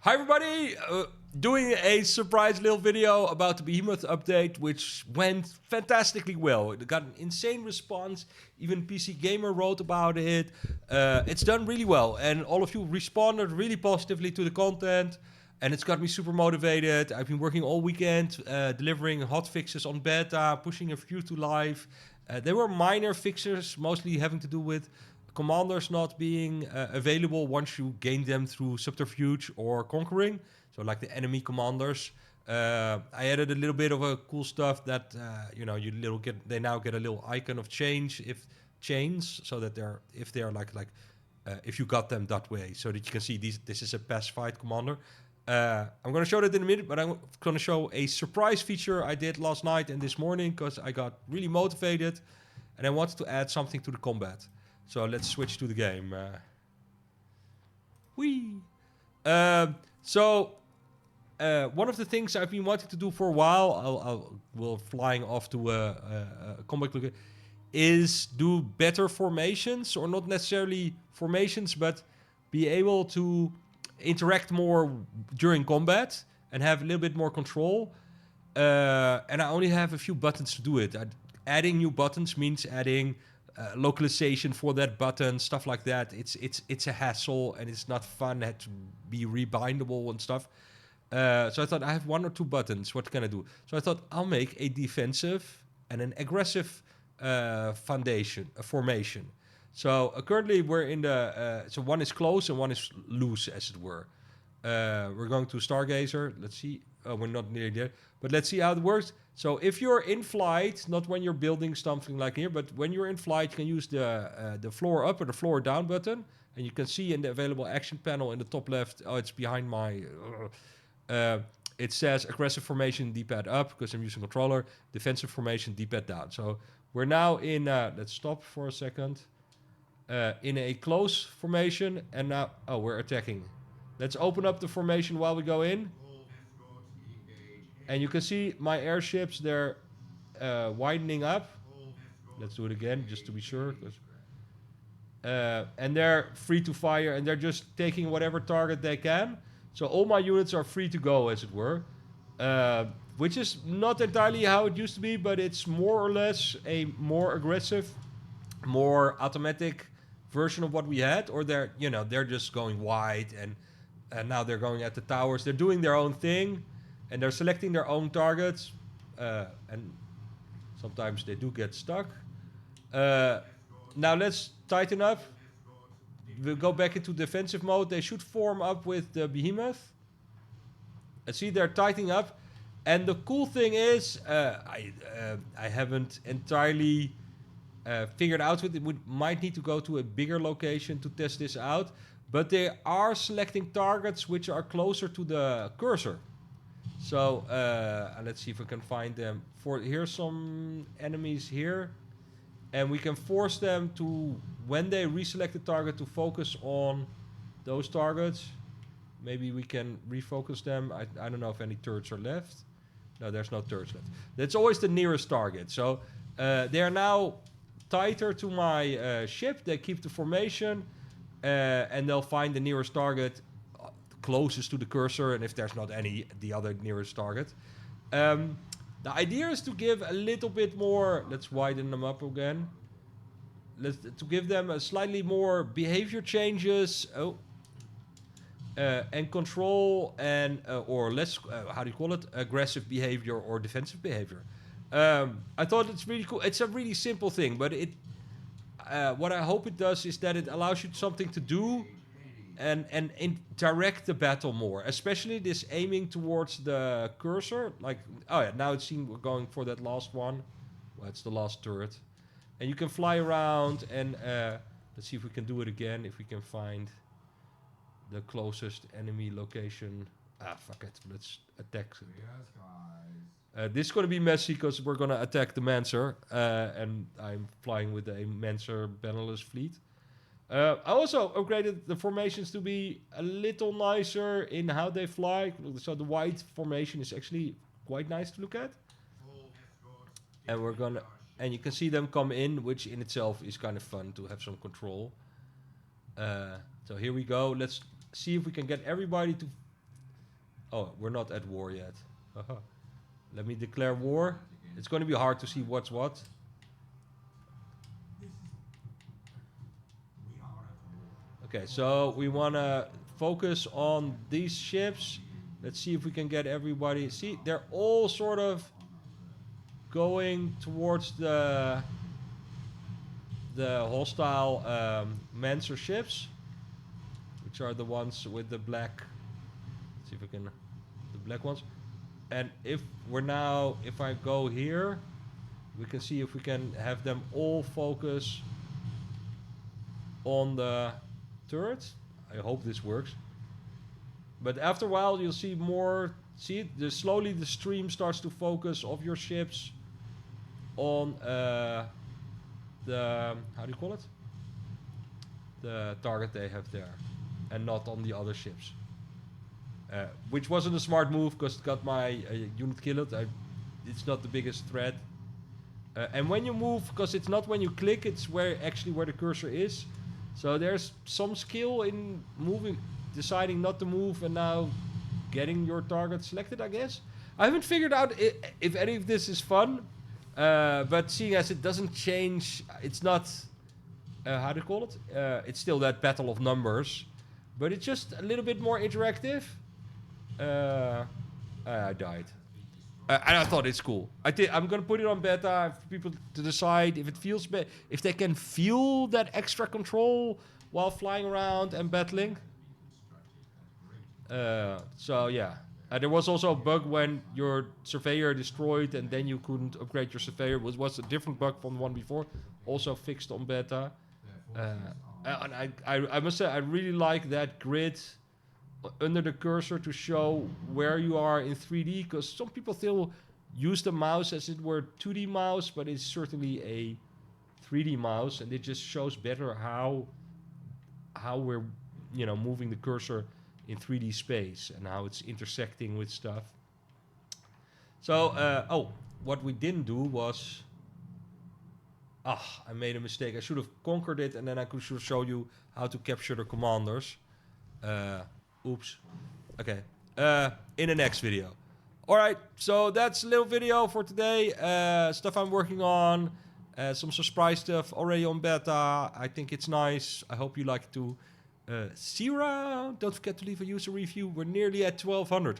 Hi everybody! Doing a surprise little video about the Behemoth update, which went fantastically well. It got an insane response. Even PC Gamer wrote about it. It's done really well, and all of you responded really positively to the content, and it's got me super motivated. I've been working all weekend, delivering hot fixes on beta, pushing a few to live. They were minor fixes, mostly having to do with commanders not being available once you gain them through subterfuge or conquering. So like the enemy commanders. I added a little bit of a cool stuff that they now get a little icon of change if chains, so that they're if you got them that way, so that you can see this is a pacified commander. I'm going to show that in a minute, but I'm going to show a surprise feature I did last night and this morning because I got really motivated and I wanted to add something to the combat. So let's switch to the game. One of the things I've been wanting to do for a while, we're flying off to a combat location, is do better formations, or not necessarily formations, but be able to interact more during combat and have a little bit more control. And I only have a few buttons to do it. Adding new buttons means adding localization for that button, stuff like that. It's a hassle and it's not fun. It had to be rebindable and stuff. So I thought I have one or two buttons. What can I do? So I thought I'll make a defensive and an aggressive formation. So currently we're in the so one is close and one is loose, as it were. We're going to Stargazer. Let's see. Oh, we're not near there, but let's see how it works. So if you're in flight, not when you're building something like here, but when you're in flight, you can use the floor up or the floor down button, and you can see in the available action panel in the top left. Oh, it's behind my. It says aggressive formation D-pad up because I'm using controller. Defensive formation D-pad down. So we're now in. Let's stop for a second. In a close formation, and now we're attacking. Let's open up the formation while we go in. And you can see my airships, they're widening up. Let's do it again, just to be sure. And they're free to fire, and they're just taking whatever target they can. So all my units are free to go, as it were. Which is not entirely how it used to be, but it's more or less a more aggressive, more automatic version of what we had. Or they're just going wide, and now they're going at the towers. They're doing their own thing. And they're selecting their own targets, and sometimes they do get stuck. Now let's tighten up. We'll go back into defensive mode. They should form up with the Behemoth. And see, they're tightening up. And the cool thing is, I haven't entirely figured out with it. We might need to go to a bigger location to test this out. But they are selecting targets which are closer to the cursor. So let's see if we can find them. Here's some enemies here, and we can force them to, when they reselect the target, to focus on those targets. Maybe we can refocus them. I don't know if any turrets are left. No, there's no turrets left. That's always the nearest target. So they are now tighter to my ship. They keep the formation, and they'll find the nearest target closest to the cursor, and if there's not any, the other nearest target. The idea is to give a little bit more. Let's widen them up again. To give them a slightly more behavior changes. And control, and or less. How do you call it? Aggressive behavior or defensive behavior. I thought it's really cool. It's a really simple thing, but what I hope it does is that it allows you something to do. And direct the battle more, especially this aiming towards the cursor. Like, now it seems we're going for that last one. Well, it's the last turret, and you can fly around. And let's see if we can do it again. If we can find the closest enemy location. Fuck it. Let's attack. This is going to be messy because we're going to attack the Mancer, and I'm flying with a Mancer Benelux fleet. I also upgraded the formations to be a little nicer in how they fly. So the wide formation is actually quite nice to look at. And you can see them come in, which in itself is kind of fun to have some control. So here we go. Let's see if we can get everybody to Oh, we're not at war yet. Let me declare war. It's going to be hard to see what's what. Okay, so we want to focus on these ships. Let's see if we can get everybody. See, they're all sort of going towards the hostile Mancer ships, which are the ones with the black. Let's see if we can, the black ones. And if I go here, we can see if we can have them all focus on the turret. I hope this works. But after a while, you'll see more. See, slowly the stream starts to focus of your ships on the, how do you call it? The target they have there, and not on the other ships. Which wasn't a smart move because it got my unit killed. It's not the biggest threat. And when you move, because it's not when you click, it's where the cursor is. So there's some skill in moving, deciding not to move, and now getting your target selected, I guess. I haven't figured out if any of this is fun, but seeing as it doesn't change, it's not, how do you call it? It's still that battle of numbers, but it's just a little bit more interactive. I died. And I thought it's cool. I'm gonna put it on beta for people to decide if it feels if they can feel that extra control while flying around and battling. So yeah, there was also a bug when your surveyor destroyed and then you couldn't upgrade your surveyor. It was a different bug from the one before, also fixed on beta. And I must say I really like that grid under the cursor to show where you are in 3D, because some people still use the mouse as it were 2D mouse, but it's certainly a 3D mouse, and it just shows better how we're moving the cursor in 3D space and how it's intersecting with stuff. So what we didn't do was I made a mistake. I should have conquered it, and then I should show you how to capture the commanders. Oops. Okay. In the next video. Alright, so that's a little video for today. Stuff I'm working on. Some surprise stuff already on beta. I think it's nice. I hope you like it too. See you around. Don't forget to leave a user review. We're nearly at 1200.